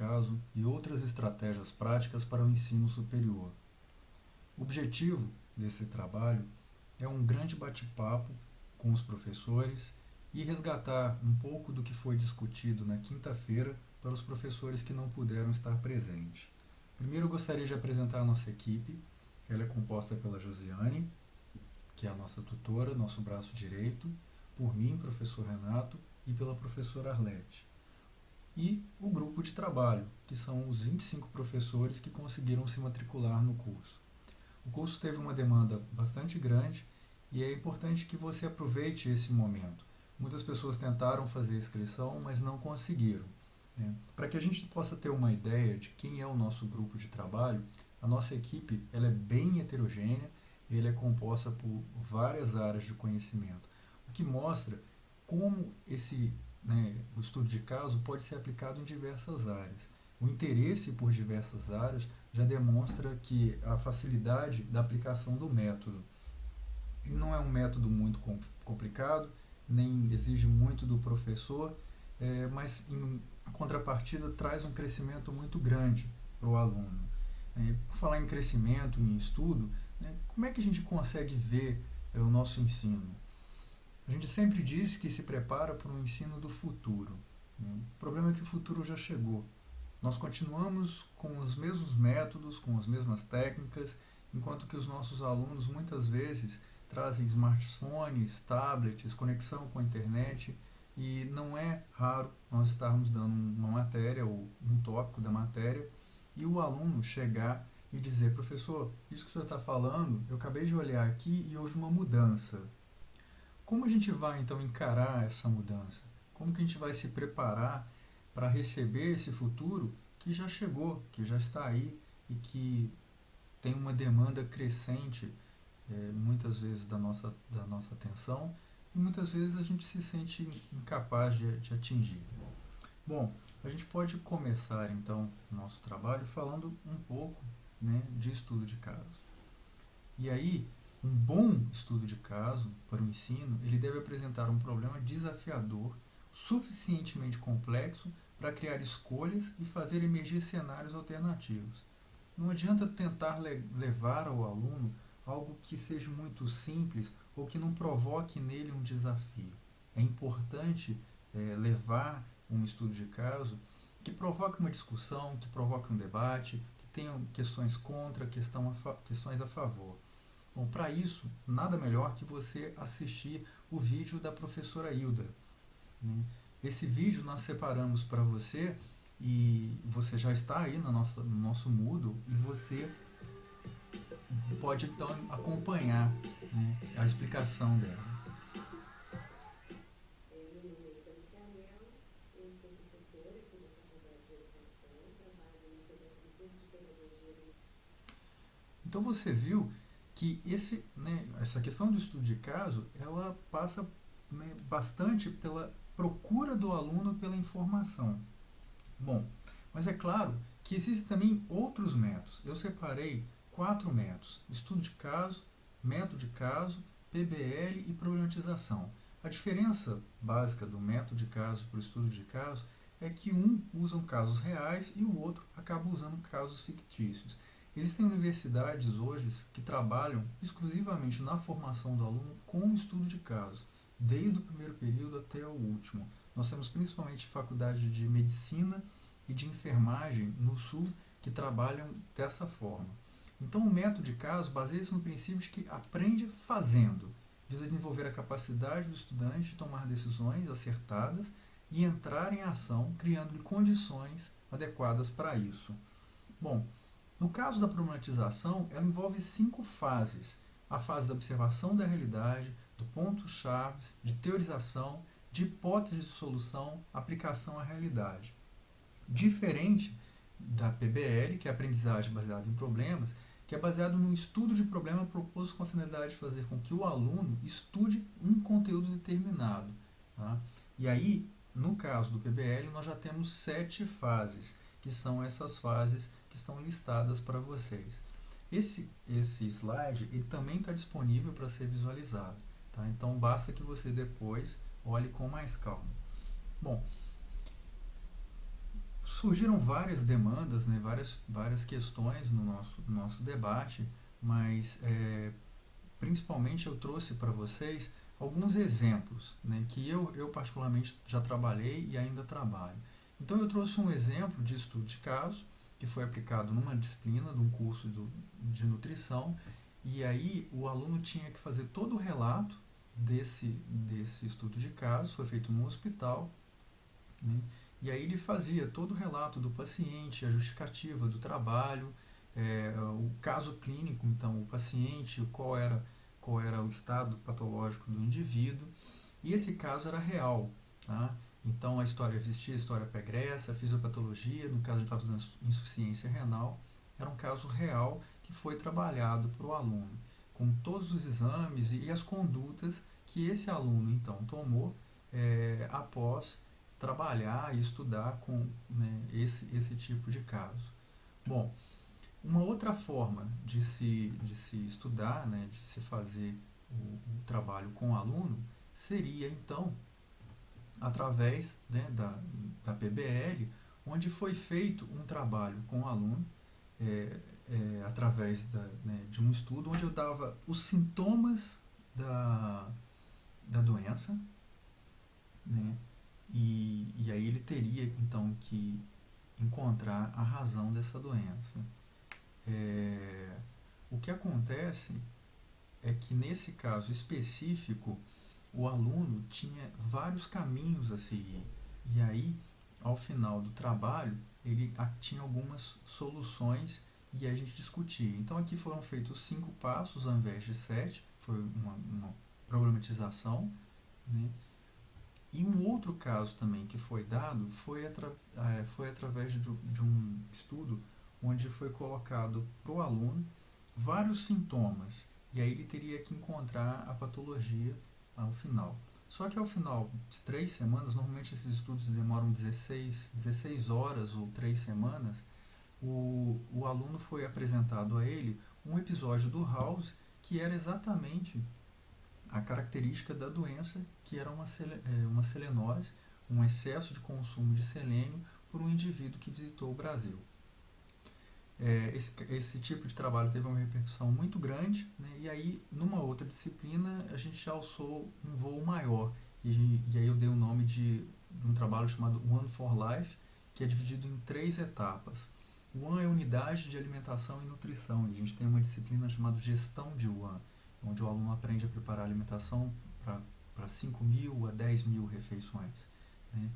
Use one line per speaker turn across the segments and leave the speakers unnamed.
caso e outras estratégias práticas para o ensino superior. O objetivo desse trabalho é um grande bate-papo com os professores e resgatar um pouco do que foi discutido na quinta-feira para os professores que não puderam estar presentes. Primeiro eu gostaria de apresentar a nossa equipe. Ela é composta pela Josiane, que é a nossa tutora, nosso braço direito, por mim, professor Renato, e pela professora Arlete. E o grupo de trabalho, que são os 25 professores que conseguiram se matricular no curso. O curso teve uma demanda bastante grande e é importante que você aproveite esse momento. Muitas pessoas tentaram fazer a inscrição, mas não conseguiram. Para que a gente possa ter uma ideia de quem é o nosso grupo de trabalho, a nossa equipe ela é bem heterogênea e ela é composta por várias áreas de conhecimento, o que mostra como o estudo de caso pode ser aplicado em diversas áreas. O interesse por diversas áreas já demonstra que a facilidade da aplicação do método. Ele não é um método muito complicado, nem exige muito do professor, mas em contrapartida traz um crescimento muito grande para o aluno. Por falar em crescimento, em estudo, como é que a gente consegue ver o nosso ensino? A gente sempre diz que se prepara para um ensino do futuro. O problema é que o futuro já chegou. Nós continuamos com os mesmos métodos, com as mesmas técnicas, enquanto que os nossos alunos muitas vezes trazem smartphones, tablets, conexão com a internet, e não é raro nós estarmos dando uma matéria ou um tópico da matéria e o aluno chegar e dizer: professor, isso que o senhor está falando, eu acabei de olhar aqui e houve uma mudança. Como a gente vai então encarar essa mudança? Como que a gente vai se preparar para receber esse futuro que já chegou, que já está aí e que tem uma demanda crescente, muitas vezes da nossa atenção, e muitas vezes a gente se sente incapaz de atingir. Bom, a gente pode começar então o nosso trabalho falando um pouco de estudo de caso. E aí, um bom estudo de caso para o ensino, ele deve apresentar um problema desafiador, suficientemente complexo para criar escolhas e fazer emergir cenários alternativos. Não adianta tentar levar ao aluno algo que seja muito simples ou que não provoque nele um desafio. É importante levar um estudo de caso que provoque uma discussão, que provoque um debate, que tenha questões contra, questões a favor. Bom, para isso, nada melhor que você assistir o vídeo da professora Hilda. Esse vídeo nós separamos para você e você já está aí no nosso Moodle e você pode então acompanhar a explicação dela.
Meu nome é Hilda Micael, eu sou professora aqui da Faculdade de Educação, trabalho no curso de Pedagogia.
Então você viu que essa questão do estudo de caso, ela passa bastante pela procura do aluno pela informação. Bom, mas é claro que existem também outros métodos. Eu separei 4 métodos: estudo de caso, método de caso, PBL e problematização. A diferença básica do método de caso para o estudo de caso é que um usa casos reais e o outro acaba usando casos fictícios. Existem universidades hoje que trabalham exclusivamente na formação do aluno com o estudo de caso, desde o primeiro período até o último. Nós temos principalmente faculdade de medicina e de enfermagem no sul que trabalham dessa forma. Então o método de caso baseia-se no princípio de que aprende fazendo, visa desenvolver a capacidade do estudante de tomar decisões acertadas e entrar em ação, criando-lhe condições adequadas para isso. Bom, no caso da problematização, ela envolve 5 fases: a fase da observação da realidade, do ponto-chave, de teorização, de hipótese de solução, aplicação à realidade. Diferente da PBL, que é a aprendizagem baseada em problemas, que é baseado no estudo de problema proposto com a finalidade de fazer com que o aluno estude um conteúdo determinado. Tá? E aí, no caso do PBL, nós já temos 7 fases, que são essas fases que estão listadas para vocês. Esse slide ele também está disponível para ser visualizado. Tá? Então, basta que você depois olhe com mais calma. Bom, surgiram várias demandas, né, várias questões no nosso debate, mas principalmente eu trouxe para vocês alguns exemplos, né, que eu particularmente já trabalhei e ainda trabalho. Então eu trouxe um exemplo de estudo de caso que foi aplicado numa disciplina de um curso de nutrição, e aí o aluno tinha que fazer todo o relato desse estudo de caso, foi feito num hospital, né? E aí ele fazia todo o relato do paciente, a justificativa do trabalho, o caso clínico, então o paciente, qual era o estado patológico do indivíduo, e esse caso era real, tá? Então a história existia, a história pregressa, a fisiopatologia, no caso a gente estava estudando insuficiência renal, era um caso real que foi trabalhado para o aluno, com todos os exames e as condutas que esse aluno então tomou após trabalhar e estudar com, né, esse tipo de caso. Bom, uma outra forma de se estudar, né, de se fazer o trabalho com o aluno, seria então através, né, da PBL, onde foi feito um trabalho com o aluno, através né, de um estudo onde eu dava os sintomas da doença, né, e aí ele teria então que encontrar a razão dessa doença. O que acontece é que nesse caso específico o aluno tinha vários caminhos a seguir, e aí ao final do trabalho ele tinha algumas soluções e aí a gente discutia. Então aqui foram feitos 5 passos ao invés de 7, foi uma problematização, né? E um outro caso também que foi dado foi através de um estudo onde foi colocado para o aluno vários sintomas, e aí ele teria que encontrar a patologia ao final. Só que ao final de 3 semanas, normalmente esses estudos demoram 16 horas ou 3 semanas, o aluno foi apresentado a ele um episódio do House que era exatamente a característica da doença, que era uma selenose, um excesso de consumo de selênio por um indivíduo que visitou o Brasil. Esse tipo de trabalho teve uma repercussão muito grande, né? E aí, numa outra disciplina, a gente alçou um voo maior, e aí eu dei o nome de um trabalho chamado One for Life, que é dividido em 3 etapas. O One é unidade de alimentação e nutrição, e a gente tem uma disciplina chamada Gestão de One, onde o aluno aprende a preparar alimentação para 5.000 a 10.000 refeições, né?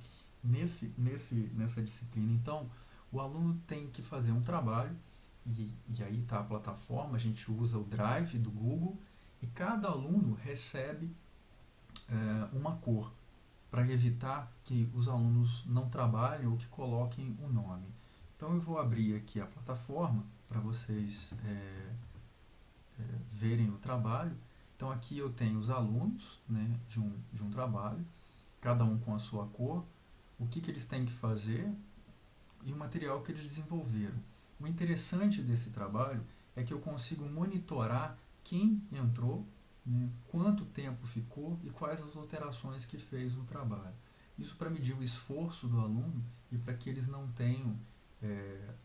Nessa disciplina, então, o aluno tem que fazer um trabalho, e aí está a plataforma, a gente usa o Drive do Google, e cada aluno recebe uma cor, para evitar que os alunos não trabalhem ou que coloquem o nome. Então eu vou abrir aqui a plataforma para vocês verem o trabalho. Então aqui eu tenho os alunos, né, de um trabalho, cada um com a sua cor, o que eles têm que fazer e o material que eles desenvolveram. O interessante desse trabalho é que eu consigo monitorar quem entrou, né, quanto tempo ficou e quais as alterações que fez no trabalho. Isso para medir o esforço do aluno e para que eles não tenham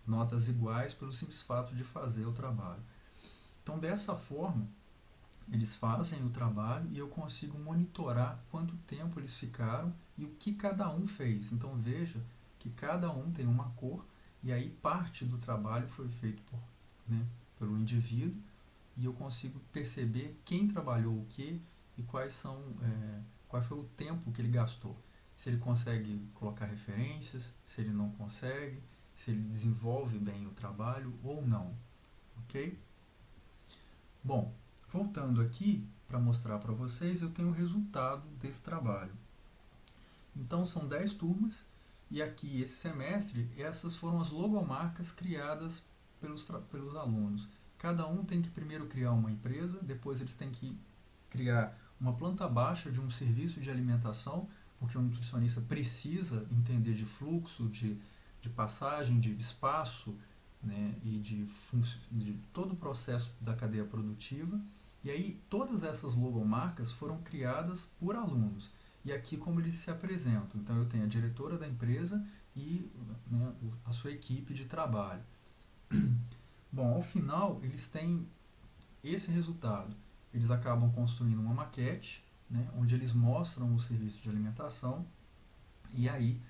notas iguais pelo simples fato de fazer o trabalho. Então, dessa forma, eles fazem o trabalho e eu consigo monitorar quanto tempo eles ficaram e o que cada um fez. Então, veja que cada um tem uma cor, e aí parte do trabalho foi feito pelo indivíduo, e eu consigo perceber quem trabalhou o que e qual foi o tempo que ele gastou. Se ele consegue colocar referências, se ele não consegue, se ele desenvolve bem o trabalho ou não. Ok? Bom, voltando aqui para mostrar para vocês, eu tenho o resultado desse trabalho. Então são 10 turmas, e aqui esse semestre essas foram as logomarcas criadas pelos alunos. Cada um tem que primeiro criar uma empresa, depois eles têm que criar uma planta baixa de um serviço de alimentação, porque o nutricionista precisa entender de fluxo, de passagem, de espaço, né, e de todo o processo da cadeia produtiva. E aí todas essas logomarcas foram criadas por alunos. E aqui como eles se apresentam. Então eu tenho a diretora da empresa, e, né, a sua equipe de trabalho. Bom, ao final, eles têm esse resultado. Eles acabam construindo uma maquete, né, onde eles mostram o serviço de alimentação, e aí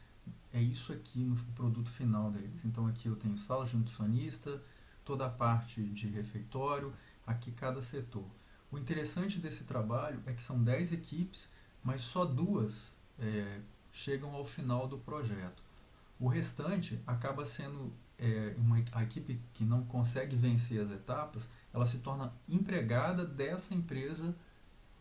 é isso aqui no produto final deles. Então aqui eu tenho sala de nutricionista, toda a parte de refeitório, aqui cada setor. O interessante desse trabalho é que são 10 equipes, mas só 2 chegam ao final do projeto. O restante acaba sendo a equipe que não consegue vencer as etapas, ela se torna empregada dessa empresa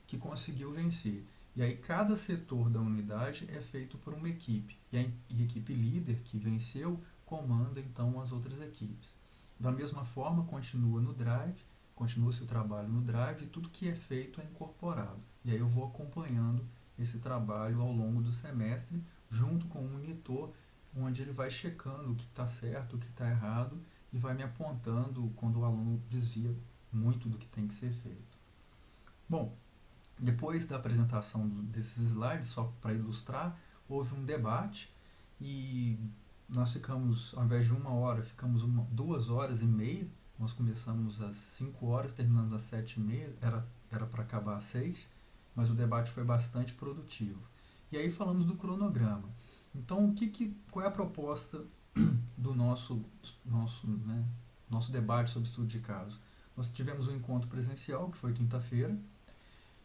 que conseguiu vencer. E aí cada setor da unidade é feito por uma equipe. E a equipe líder que venceu comanda então as outras equipes. Da mesma forma, continua-se o trabalho no Drive e tudo que é feito é incorporado. E aí eu vou acompanhando esse trabalho ao longo do semestre, junto com o monitor, onde ele vai checando o que está certo, o que está errado, e vai me apontando quando o aluno desvia muito do que tem que ser feito. Bom, depois da apresentação desses slides, só para ilustrar, houve um debate e nós ficamos, ao invés de 1 hora, ficamos 2 horas e meia. Nós começamos às 5 horas, terminamos às 7h30, era para acabar às 6, mas o debate foi bastante produtivo. E aí falamos do cronograma. Então, qual é a proposta do nosso debate sobre estudo de caso? Nós tivemos um encontro presencial, que foi quinta-feira.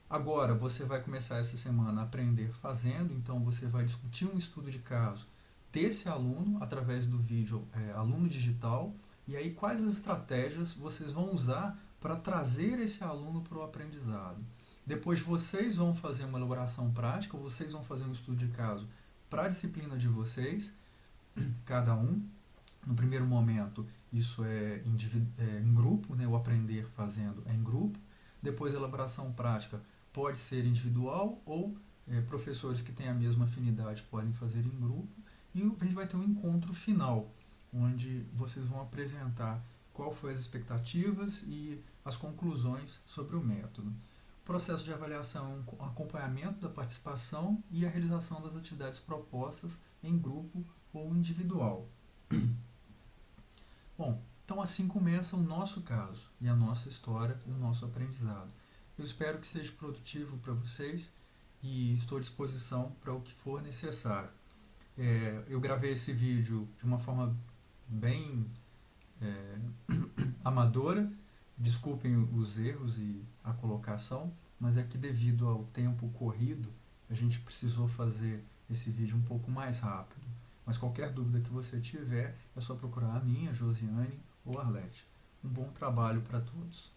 Agora, você vai começar essa semana a aprender fazendo, então você vai discutir um estudo de caso desse aluno, através do vídeo Aluno Digital, e aí quais as estratégias vocês vão usar para trazer esse aluno para o aprendizado. Depois vocês vão fazer uma elaboração prática, vocês vão fazer um estudo de caso para a disciplina de vocês, cada um. No primeiro momento, isso é em grupo, né? O aprender fazendo é em grupo. Depois, a elaboração prática pode ser individual ou professores que têm a mesma afinidade podem fazer em grupo. E a gente vai ter um encontro final, onde vocês vão apresentar qual foram as expectativas e as conclusões sobre o método. O processo de avaliação é um acompanhamento da participação e a realização das atividades propostas em grupo ou individual. Bom, então assim começa o nosso caso e a nossa história e o nosso aprendizado. Eu espero que seja produtivo para vocês e estou à disposição para o que for necessário. Eu gravei esse vídeo de uma forma bem amadora, desculpem os erros e a colocação, mas é que devido ao tempo corrido, a gente precisou fazer esse vídeo um pouco mais rápido. Mas qualquer dúvida que você tiver, é só procurar a minha, Josiane ou Arlete. Um bom trabalho para todos.